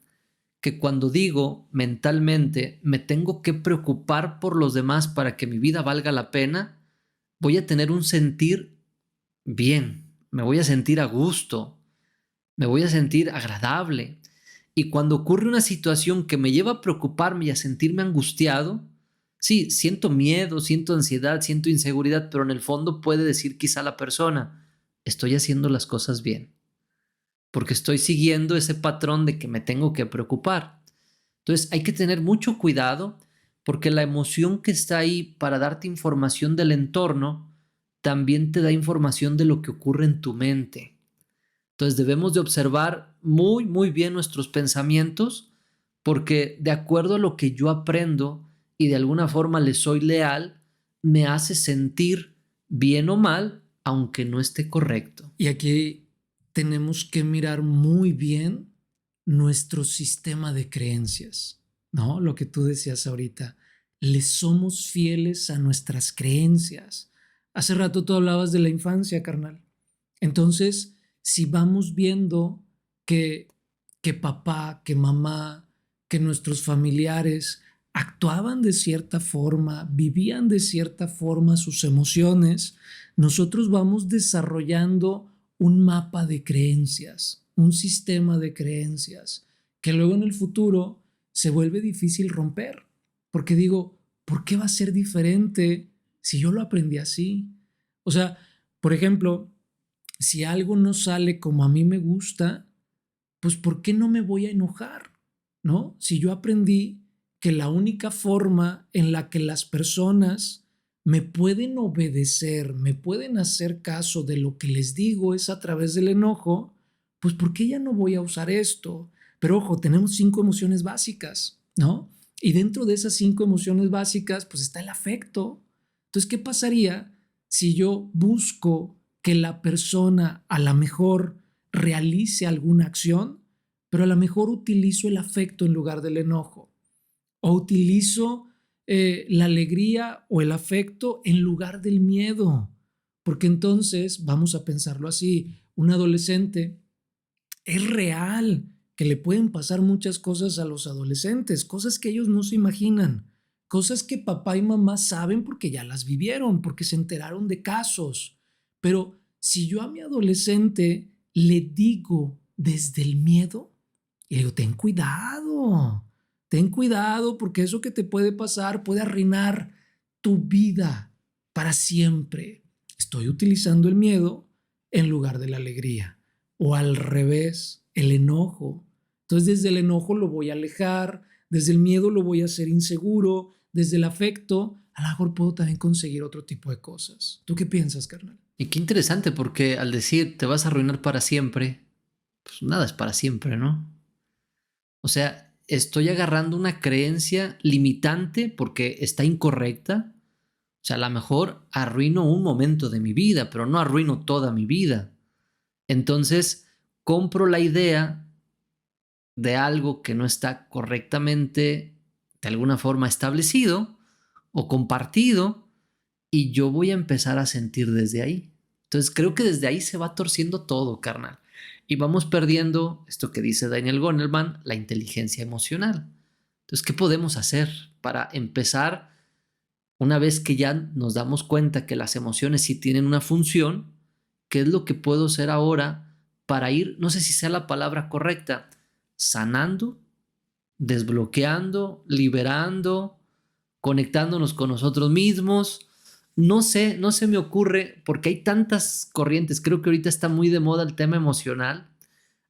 que cuando digo mentalmente me tengo que preocupar por los demás para que mi vida valga la pena, voy a tener un sentir bien, me voy a sentir a gusto, me voy a sentir agradable. Y cuando ocurre una situación que me lleva a preocuparme y a sentirme angustiado, sí, siento miedo, siento ansiedad, siento inseguridad, pero en el fondo puede decir quizá la persona, estoy haciendo las cosas bien, porque estoy siguiendo ese patrón de que me tengo que preocupar. Entonces hay que tener mucho cuidado porque la emoción que está ahí para darte información del entorno también te da información de lo que ocurre en tu mente. Entonces debemos de observar muy, muy bien nuestros pensamientos porque de acuerdo a lo que yo aprendo y de alguna forma le soy leal, me hace sentir bien o mal, aunque no esté correcto. Y aquí tenemos que mirar muy bien nuestro sistema de creencias, ¿no? Lo que tú decías ahorita, le somos fieles a nuestras creencias. Hace rato tú hablabas de la infancia, carnal. Entonces, si vamos viendo que, que papá, que mamá, que nuestros familiares actuaban de cierta forma, vivían de cierta forma sus emociones, nosotros vamos desarrollando un mapa de creencias, un sistema de creencias, que luego en el futuro se vuelve difícil romper, porque digo, ¿por qué va a ser diferente si yo lo aprendí así? O sea, por ejemplo, si algo no sale como a mí me gusta, pues ¿por qué no me voy a enojar? ¿No? Si yo aprendí que la única forma en la que las personas me pueden obedecer, me pueden hacer caso de lo que les digo es a través del enojo, pues ¿por qué ya no voy a usar esto? Pero ojo, tenemos 5 emociones básicas, ¿no? Y dentro de esas 5 emociones básicas, pues está el afecto. Entonces, ¿qué pasaría si yo busco que la persona a lo mejor realice alguna acción, pero a lo mejor utilizo el afecto en lugar del enojo? O utilizo la alegría o el afecto en lugar del miedo. Porque entonces, vamos a pensarlo así, un adolescente es real que le pueden pasar muchas cosas a los adolescentes, cosas que ellos no se imaginan. cosas que papá y mamá saben porque ya las vivieron, porque se enteraron de casos. Pero si yo a mi adolescente le digo desde el miedo, y le digo, ten cuidado porque eso que te puede pasar puede arruinar tu vida para siempre. Estoy utilizando el miedo en lugar de la alegría. O al revés, el enojo. Entonces desde el enojo lo voy a alejar, desde el miedo lo voy a hacer inseguro, desde el afecto a lo mejor puedo también conseguir otro tipo de cosas. ¿Tú qué piensas, carnal? Y qué interesante, porque al decir te vas a arruinar para siempre, pues nada es para siempre, ¿no? O sea, estoy agarrando una creencia limitante porque está incorrecta. O sea, a lo mejor arruino un momento de mi vida, pero no arruino toda mi vida. Entonces, compro la idea de algo que no está correctamente, de alguna forma, establecido o compartido, y yo voy a empezar a sentir desde ahí. Entonces, creo que desde ahí se va torciendo todo, carnal. Y vamos perdiendo esto que dice Daniel Goleman, la inteligencia emocional. Entonces, ¿qué podemos hacer para empezar, una vez que ya nos damos cuenta que las emociones sí tienen una función? ¿Qué es lo que puedo hacer ahora para ir, no sé si sea la palabra correcta, sanando, desbloqueando, liberando, conectándonos con nosotros mismos? No sé, no se me ocurre porque hay tantas corrientes. Creo que ahorita está muy de moda el tema emocional.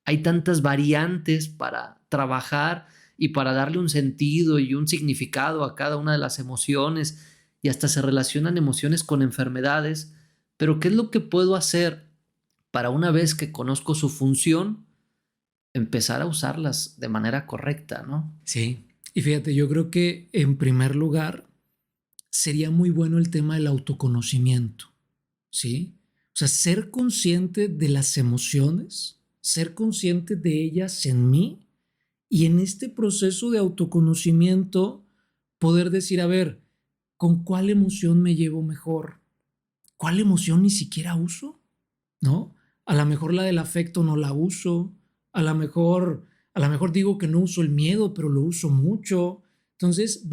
Hay tantas variantes para trabajar y para darle un sentido y un significado a cada una de las emociones, y hasta se relacionan emociones con enfermedades. Pero ¿qué es lo que puedo hacer para, una vez que conozco su función, empezar a usarlas de manera correcta, ¿no? Sí. Y fíjate, yo creo que en primer lugar sería muy bueno el tema del autoconocimiento, ¿sí? O sea, ser consciente de las emociones, ser consciente de ellas en mí y en este proceso de autoconocimiento poder decir, a ver, ¿con cuál emoción me llevo mejor? ¿Cuál emoción ni siquiera uso? ¿No? A lo mejor la del afecto no la uso, a lo mejor digo que no uso el miedo, pero lo uso mucho. Entonces,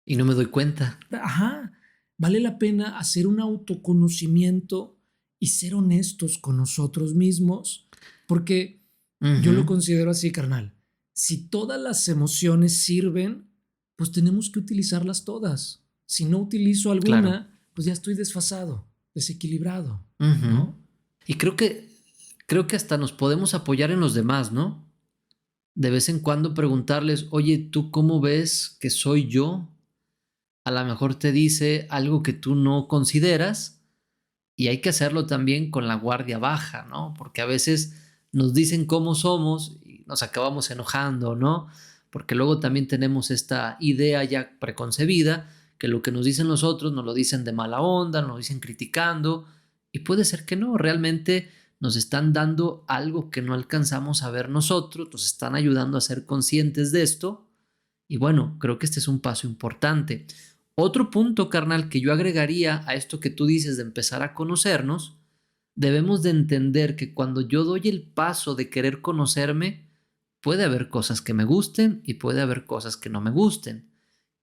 Y no me doy cuenta. ajá, vale la pena hacer un autoconocimiento y ser honestos con nosotros mismos, porque yo lo Ujú. considero así, carnal. Si todas las emociones sirven, pues tenemos que utilizarlas todas. Si no utilizo Claro. alguna, pues ya estoy desfasado, desequilibrado, Ujú. ¿no? Y creo que hasta nos podemos apoyar en los demás, ¿no? De vez en cuando preguntarles, oye, ¿tú cómo ves que soy yo? A lo mejor te dice algo que tú no consideras, y hay que hacerlo también con la guardia baja, ¿no? Porque a veces nos dicen cómo somos y nos acabamos enojando, ¿no? Porque luego también tenemos esta idea ya preconcebida, que lo que nos dicen los otros nos lo dicen de mala onda, nos lo dicen criticando, y puede ser que no, realmente nos están dando algo que no alcanzamos a ver nosotros, nos están ayudando a ser conscientes de esto, y bueno, creo que este es un paso importante. Otro punto, carnal, que yo agregaría a esto que tú dices de empezar a conocernos: debemos de entender que cuando yo doy el paso de querer conocerme, puede haber cosas que me gusten y puede haber cosas que no me gusten.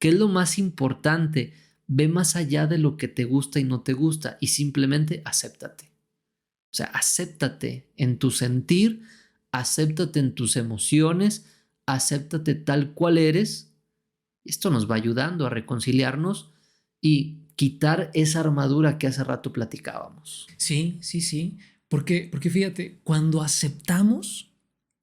¿Qué es lo más importante? Ve más allá de lo que te gusta y no te gusta, y simplemente acéptate. O sea, acéptate en tu sentir, acéptate en tus emociones, acéptate tal cual eres. Esto nos va ayudando a reconciliarnos y quitar esa armadura que hace rato platicábamos. Sí, sí, sí. Porque fíjate, cuando aceptamos,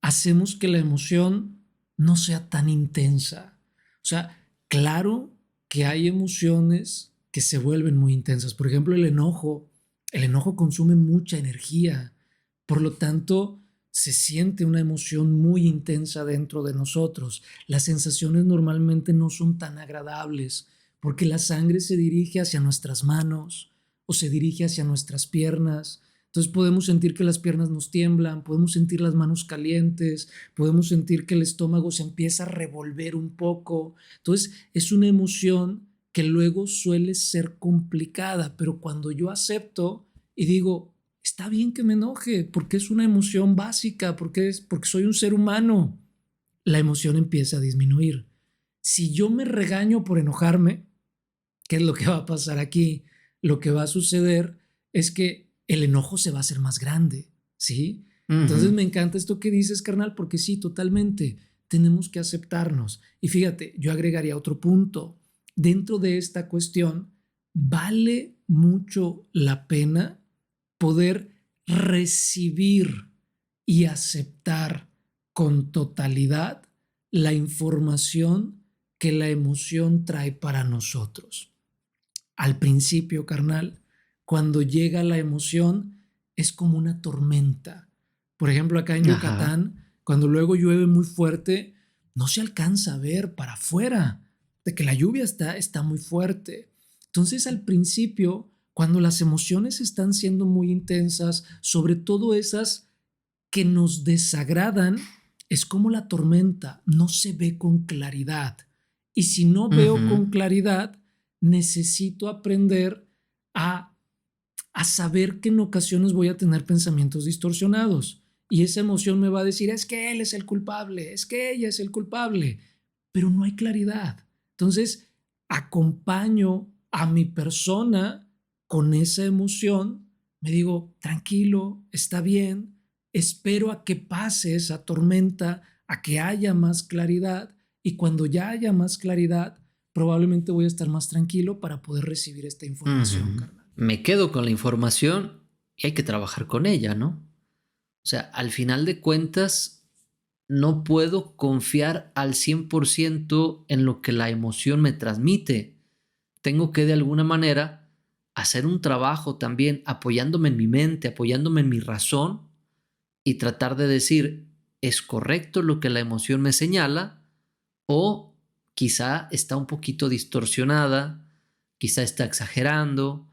hacemos que la emoción no sea tan intensa. O sea, claro que hay emociones que se vuelven muy intensas. Por ejemplo, el enojo. El enojo consume mucha energía. Por lo tanto, se siente una emoción muy intensa dentro de nosotros. Las sensaciones normalmente no son tan agradables porque la sangre se dirige hacia nuestras manos o se dirige hacia nuestras piernas. Entonces podemos sentir que las piernas nos tiemblan, podemos sentir las manos calientes, podemos sentir que el estómago se empieza a revolver un poco. Entonces es una emoción que luego suele ser complicada, pero cuando yo acepto y digo, está bien que me enoje, porque es una emoción básica, porque soy un ser humano, la emoción empieza a disminuir. Si yo me regaño por enojarme, ¿Qué es lo que va a pasar aquí? Lo que va a suceder es que el enojo se va a hacer más grande, ¿sí? Entonces Ujú. me encanta esto que dices, carnal, porque sí, totalmente, tenemos que aceptarnos. Y fíjate, yo agregaría otro punto. Dentro de esta cuestión, vale mucho la pena poder recibir y aceptar con totalidad la información que la emoción trae para nosotros. Al principio, carnal, cuando llega la emoción, es como una tormenta. Por ejemplo, acá en Ajá. Yucatán, cuando luego llueve muy fuerte, no se alcanza a ver para afuera, de que la lluvia está muy fuerte. Entonces, al principio, cuando las emociones están siendo muy intensas, sobre todo esas que nos desagradan, es como la tormenta, no se ve con claridad. Y si no veo Ujú. con claridad, necesito aprender a, a saber que en ocasiones voy a tener pensamientos distorsionados. Y esa emoción me va a decir, es que él es el culpable, es que ella es el culpable, pero no hay claridad. Entonces, acompaño a mi persona con esa emoción, me digo, tranquilo, está bien, espero a que pase esa tormenta, a que haya más claridad, y cuando ya haya más claridad, probablemente voy a estar más tranquilo para poder recibir esta información, Ujú. carnal. Me quedo con la información y hay que trabajar con ella, ¿no? O sea, al final de cuentas, no puedo confiar al 100% en lo que la emoción me transmite. Tengo que de alguna manera hacer un trabajo también apoyándome en mi mente, apoyándome en mi razón y tratar de decir, ¿es correcto lo que la emoción me señala? O quizá está un poquito distorsionada, quizá está exagerando,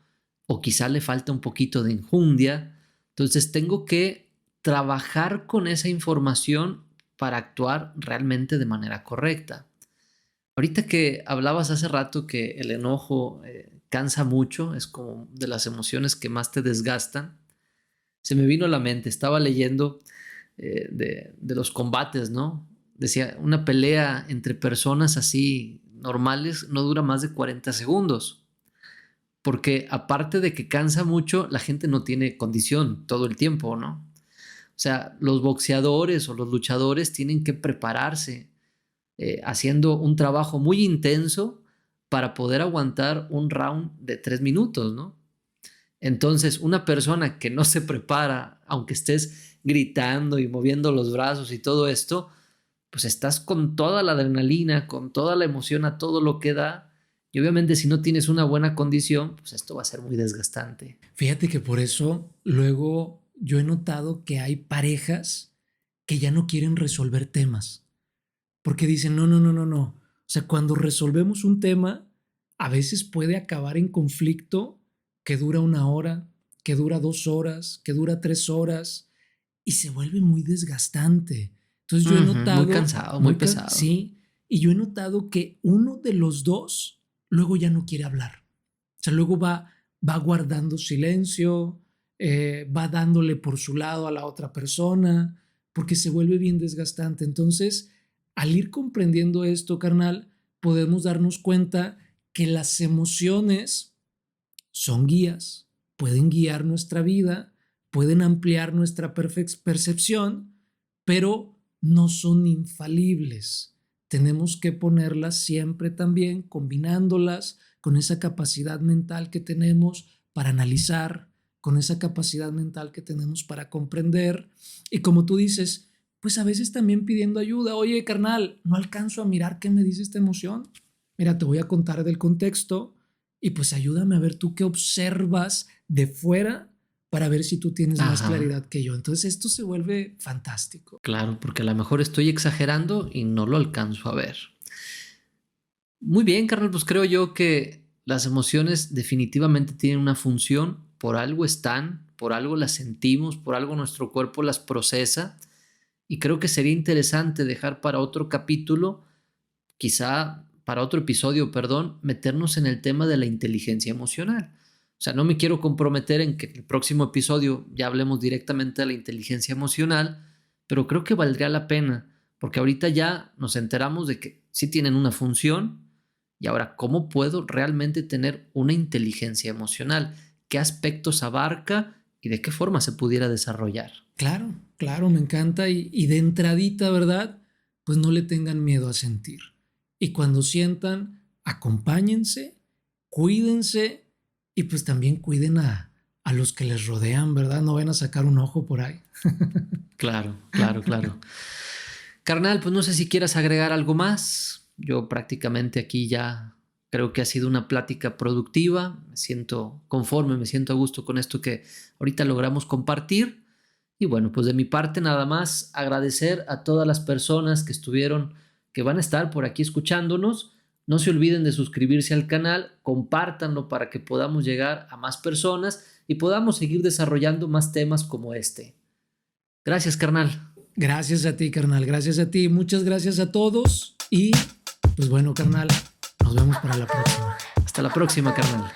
o quizá le falta un poquito de enjundia. Entonces tengo que trabajar con esa información para actuar realmente de manera correcta. Ahorita que hablabas hace rato que el enojo cansa mucho, es como de las emociones que más te desgastan, se me vino a la mente, estaba leyendo de los combates, ¿no? Decía, una pelea entre personas así normales no dura más de 40 segundos, porque aparte de que cansa mucho, la gente no tiene condición todo el tiempo, ¿no? O sea, los boxeadores o los luchadores tienen que prepararse haciendo un trabajo muy intenso para poder aguantar un round de 3 minutos, ¿no? Entonces, una persona que no se prepara, aunque estés gritando y moviendo los brazos y todo esto, pues estás con toda la adrenalina, con toda la emoción a todo lo que da. Y obviamente si no tienes una buena condición, pues esto va a ser muy desgastante. Fíjate que por eso luego yo he notado que hay parejas que ya no quieren resolver temas, porque dicen, no, no, no, no, no. O sea, cuando resolvemos un tema, a veces puede acabar en conflicto que dura 1 hora, que dura 2 horas, que dura 3 horas y se vuelve muy desgastante. Entonces yo he Ujú, muy notado, cansado, muy pesado. sí, y yo he notado que uno de los dos luego ya no quiere hablar. O sea, luego va guardando silencio, va dándole por su lado a la otra persona, porque se vuelve bien desgastante. Entonces, al ir comprendiendo esto, carnal, podemos darnos cuenta que las emociones son guías, pueden guiar nuestra vida, pueden ampliar nuestra percepción, pero no son infalibles. Tenemos que ponerlas siempre también, combinándolas con esa capacidad mental que tenemos para analizar, con esa capacidad mental que tenemos para comprender. Y como tú dices, pues a veces también pidiendo ayuda. Oye, carnal, no alcanzo a mirar qué me dice esta emoción. Mira, te voy a contar del contexto y pues ayúdame a ver tú qué observas de fuera para ver si tú tienes más Ajá, claridad que yo. Entonces esto se vuelve fantástico. claro, porque a lo mejor estoy exagerando y no lo alcanzo a ver. Muy bien, Carlos, pues creo yo que las emociones definitivamente tienen una función, por algo están, por algo las sentimos, por algo nuestro cuerpo las procesa y creo que sería interesante dejar para otro capítulo, quizá para otro episodio, perdón, meternos en el tema de la inteligencia emocional. O sea, no me quiero comprometer en que en el próximo episodio ya hablemos directamente de la inteligencia emocional, pero creo que valdría la pena, porque ahorita ya nos enteramos de que sí tienen una función Y ahora, ¿cómo puedo realmente tener una inteligencia emocional? ¿Qué aspectos abarca y de qué forma se pudiera desarrollar? Claro, claro, me encanta y de entradita, ¿verdad? Pues no le tengan miedo a sentir. Y cuando sientan, acompáñense, cuídense y pues también cuiden a los que les rodean, ¿verdad? No vayan a sacar un ojo por ahí. Claro, claro, claro. Carnal, pues no sé si quieras agregar algo más. Yo prácticamente aquí ya creo que ha sido una plática productiva. Me siento conforme, me siento a gusto con esto que ahorita logramos compartir. Y bueno, pues de mi parte nada más agradecer a todas las personas que estuvieron, que van a estar por aquí escuchándonos. No se olviden de suscribirse al canal, compártanlo para que podamos llegar a más personas y podamos seguir desarrollando más temas como este. Gracias, carnal. Gracias a ti, carnal, gracias a ti. Muchas gracias a todos y pues bueno, carnal, nos vemos para la próxima. Hasta la próxima, carnal.